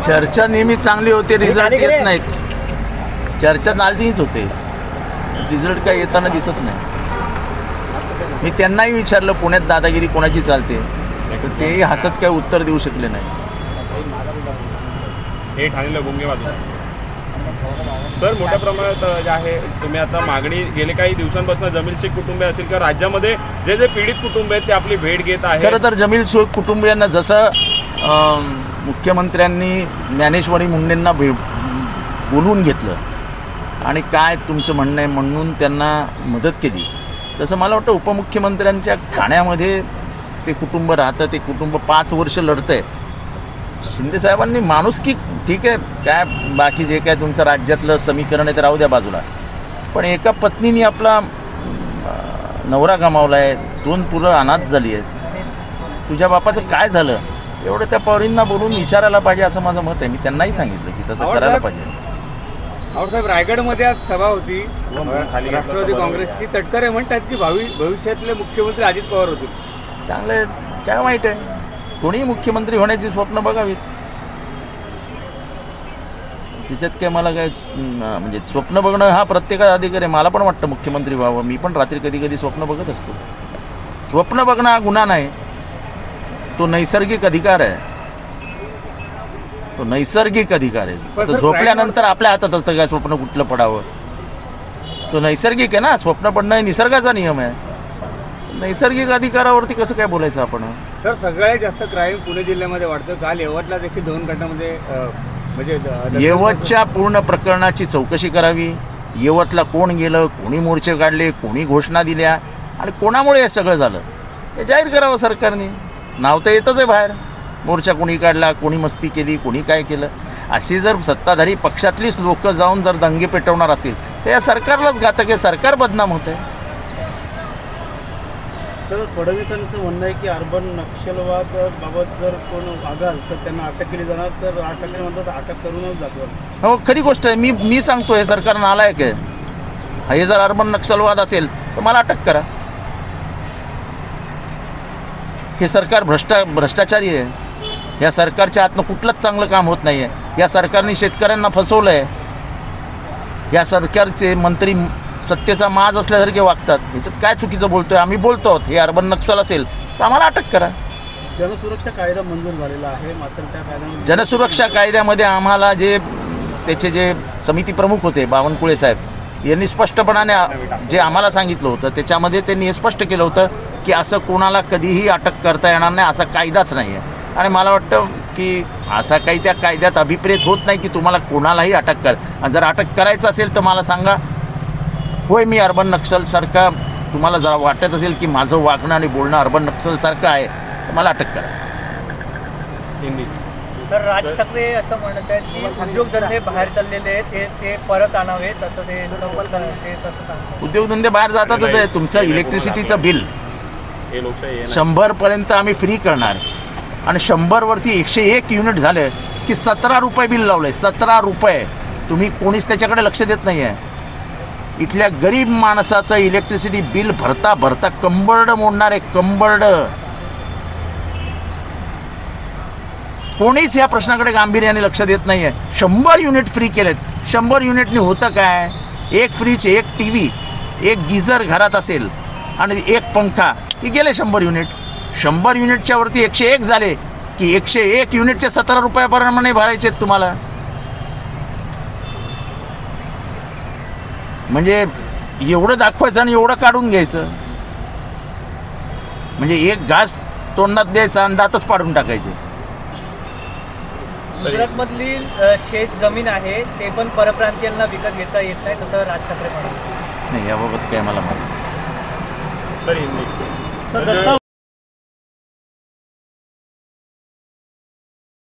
चर्चा नेहमी चांगली होते, रिझल्ट येत नाहीत. चर्चा नालजीच होते, रिझल्ट काय येताना दिसत नाही. मी त्यांनाही विचारलं पुण्यात दादागिरी कोणाची चालते, तर तेही हसत काय उत्तर देऊ शकले नाही. हे ठाणेला गुंगे बाजू सर मोठ्या प्रमाणात जे आहे तुम्ही आता मागणी गेले काही दिवसांपासून जमील शेख कुटुंबीय असेल किंवा राज्यामध्ये जे जे पीडित कुटुंब आहेत ते आपली भेट घेत आहे. खरं तर जमील शेख कुटुंबियांना जसं मुख्यमंत्र्यांनी ज्ञानेश्वरी मुंडेंना बोलवून घेतलं आणि काय तुमचं म्हणणं आहे म्हणून त्यांना मदत केली, तसं मला वाटतं उपमुख्यमंत्र्यांच्या ठाण्यामध्ये ते कुटुंब राहतं, ते कुटुंब 5 वर्ष लढतंय. शिंदेसाहेबांनी माणुसकी ठीक आहे, काय बाकी जे काय तुमचं राज्यातलं समीकरण आहे ते राहू द्या बाजूला, पण एका पत्नीने आपला नवरा गमावला आहे, 2 पुरं अनाथ झाली आहेत, तुझ्या बापाचं काय झालं एवढं त्या पवारींना बोलून विचारायला पाहिजे असं माझं मत आहे. मी त्यांनाही सांगितलं की तसं करायला पाहिजे. साहेब रायगडमध्ये आज सभा होती राष्ट्रवादी काँग्रेसची. तटकरे म्हणतात की भविष्यातले मुख्यमंत्री अजित पवार होतील. चांगलं आहे, काय वाईट आहे, कोणीही मुख्यमंत्री होण्याची स्वप्न बघावीत. त्याच्यात काय मला काय म्हणजे स्वप्न बघणं हा प्रत्येकाचा अधिकार आहे. मला पण वाटतं मुख्यमंत्री व्हावं, मी पण रात्री कधी कधी स्वप्न बघत असतो. स्वप्न बघणं हा गुन्हा नाही, तो नैसर्गिक अधिकार आहे, तो नैसर्गिक अधिकार आहे. तर झोपल्यानंतर आपल्या हातात असतं काय स्वप्न कुठलं पडावं, तो नैसर्गिक आहे ना. स्वप्न पडणं हे निसर्गाचा नियम आहे. नैसर्गिक अधिकारावरती कसं काय बोलायचं आपण. सर सगळ्यात जास्त क्राईम पुणे जिल्ह्यामध्ये वाढतं. काल यवतला देखील 2 घटनांमध्ये म्हणजे यवतच्या पूर्ण प्रकरणाची चौकशी करावी. यवतला कोण गेलं, कोणी मोर्चे काढले, कोणी घोषणा दिल्या आणि कोणामुळे हे सगळं झालं हे जाहीर करावं सरकारने. नाव तर येतच आहे बाहेर, मोर्चा कोणी काढला, कोणी मस्ती केली, कोणी काय केलं. अशी जर सत्ताधारी पक्षातलीच लोक जाऊन जर दंगे पेटवणार असतील तर या सरकारलाच घातक आहे, सरकार बदनाम होत आहे. तर फडणवीसांचं म्हणणं आहे की अर्बन नक्षलवाद बाबत जर कोण वागाल तर त्यांना अटक केली जाणार, तर अटक म्हणतात अटक करूनच दाखवाल. हो खरी गोष्ट आहे. मी सांगतो हे सरकार नालायक आहे. हे जर अर्बन नक्षलवाद असेल तर मला अटक करा. हे सरकार भ्रष्टाचारी आहे. या सरकारच्या हातनं कुठलंच चांगलं काम होत नाही आहे. या सरकारने शेतकऱ्यांना फसवलं आहे. या सरकारचे मंत्री सत्तेचा माज असल्यासारखे वागतात. ह्याच्यात काय चुकीचं बोलतोय आम्ही बोलतो आहोत. हे अर्बन नक्षल असेल तर आम्हाला अटक करा. जनसुरक्षा कायदा मंजूर झालेला आहे, मात्र त्या कायद्यामध्ये जनसुरक्षा कायद्यामध्ये आम्हाला त्याचे जे समिती प्रमुख होते बावनकुळे साहेब यांनी स्पष्टपणाने जे आम्हाला सांगितलं होतं त्याच्यामध्ये त्यांनी हे स्पष्ट केलं होतं की असं कोणाला कधीही अटक करता येणार नाही, असा कायदाच नाही आहे. आणि मला वाटतं की असा काही त्या कायद्यात अभिप्रेत होत नाही की तुम्हाला कोणालाही अटक कर. आणि जर अटक करायचं असेल तर मला सांगा, होय मी अर्बन नक्षलसारखा तुम्हाला जर वाटत असेल की माझं वागणं आणि बोलणं अर्बन नक्षलसारखं आहे तर मला अटक करा. तर राज ठाकरे असं म्हणत आहेत की उद्योगधंदे बाहेर चाललेले आहेत ते परत आणावेत असं ते तसं सांगतात. उद्योगधंदे बाहेर जातातच आहे. तुमचं इलेक्ट्रिसिटीचं बिल 100पर्यंत आम्ही फ्री करणार आणि 100वरती 101 युनिट झाले की 17 रुपये बिल लावलं आहे. 17 रुपये. तुम्ही कोणीच त्याच्याकडे लक्ष देत नाही आहे. इथल्या गरीब माणसाचं इलेक्ट्रिसिटी बिल भरता भरता कंबरडं मोडणार आहे, कंबरडं. कोणीच या प्रश्नाकडे गांभीर्याने लक्ष देत नाही आहे. 100 युनिट फ्री केलेत. 100 युनिटने होतं काय? एक फ्रीज, एक टी व्ही, एक गिझर घरात असेल आणि एक पंखा की गेले 100 युनिट. 100 युनिटच्या वरती 101 झाले की 101 युनिटचे 17 रुपयाप्रमाणे भरायचे आहेत तुम्हाला. म्हणजे एवढं दाखवायचं आणि एवढं काढून घ्यायचं. म्हणजे एक घास तोंडात द्यायचा आणि दातच पाडून टाकायचे. गुजरातमधली शेत जमीन आहे ते पण परप्रांतीयांना विकत घेता येत नाही तसं राज ठाकरे म्हणाले. नाही याबाबत काय मला माहिती. सर